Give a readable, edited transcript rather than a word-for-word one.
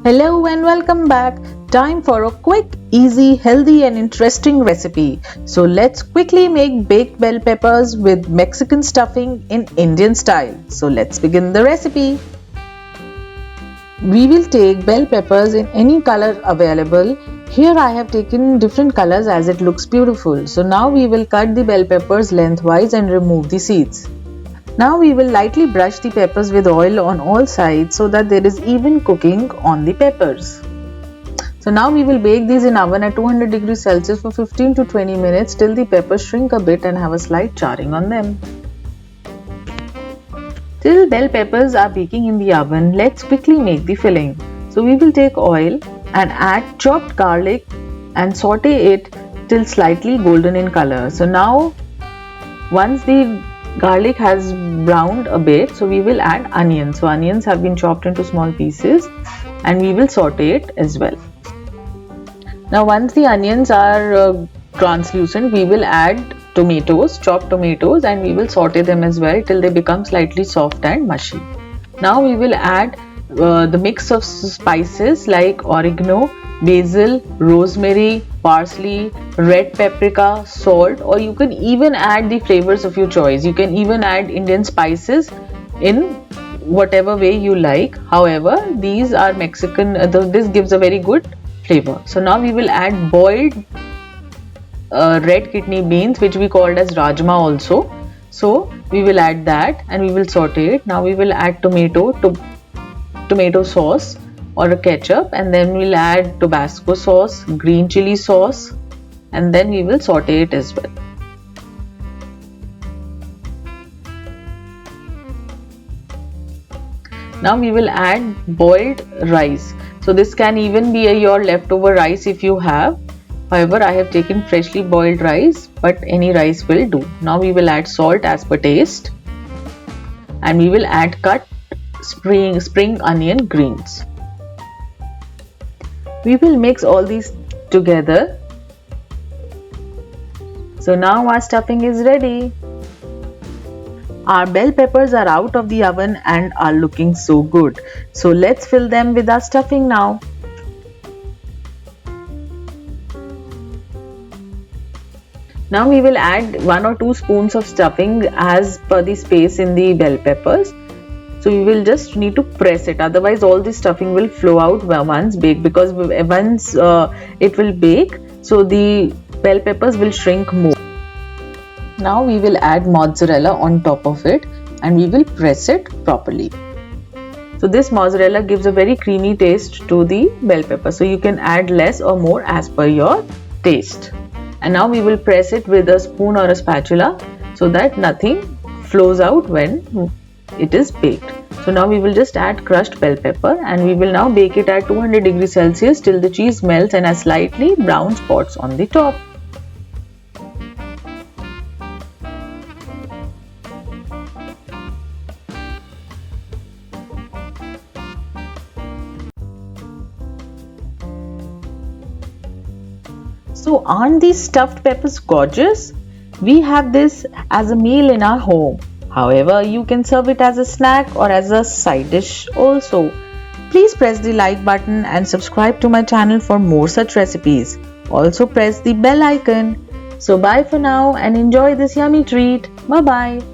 Hello and welcome back. Time for a quick, easy, healthy and interesting recipe. So let's quickly make baked bell peppers with Mexican stuffing in Indian style. So let's begin the recipe. We will take bell peppers in any color available. Here I have taken different colors as it looks beautiful. So now we will cut the bell peppers lengthwise and remove the seeds. Now we will lightly brush the peppers with oil on all sides so that there is even cooking on the peppers. So now we will bake these in oven at 200 degrees Celsius for 15 to 20 minutes till the peppers shrink a bit and have a slight charring on them. Till bell peppers are baking in the oven, let's quickly make the filling. So we will take oil and add chopped garlic and saute it till slightly golden in color. So now once the garlic has browned a bit, so we will add onions. So onions have been chopped into small pieces and we will saute it as well. Now once the onions are translucent, we will add tomatoes, chopped tomatoes, and we will saute them as well till they become slightly soft and mushy. Now we will add the mix of spices like oregano, basil, rosemary, parsley, red paprika, salt, or you can even add the flavors of your choice. You can even add Indian spices in whatever way you like. However, these are Mexican, this gives a very good flavor. So now we will add boiled red kidney beans, which we called as rajma also. So we will add that and we will saute it. Now we will add tomato sauce or a ketchup, and then we'll add Tabasco sauce, green chili sauce, and then we will saute it as well. Now we will add boiled rice. So this can even be your leftover rice if you have. However, I have taken freshly boiled rice, but any rice will do. Now we will add salt as per taste, and we will add cut spring onion greens. We will mix all these together. So now our stuffing is ready. Our bell peppers are out of the oven and are looking so good. So let's fill them with our stuffing now. Now we will add 1 or 2 spoons of stuffing as per the space in the bell peppers. So we will just need to press it, otherwise all the stuffing will flow out once baked, because once it will bake, so the bell peppers will shrink more. Now we will add mozzarella on top of it and we will press it properly. So this mozzarella gives a very creamy taste to the bell pepper, so you can add less or more as per your taste. And now we will press it with a spoon or a spatula so that nothing flows out when it is baked. So now we will just add crushed bell pepper and we will now bake it at 200 degrees Celsius till the cheese melts and has slightly brown spots on the top. So aren't these stuffed peppers gorgeous? We have this as a meal in our home. However, you can serve it as a snack or as a side dish also. Please press the like button and subscribe to my channel for more such recipes. Also press the bell icon. So bye for now and enjoy this yummy treat. Bye bye.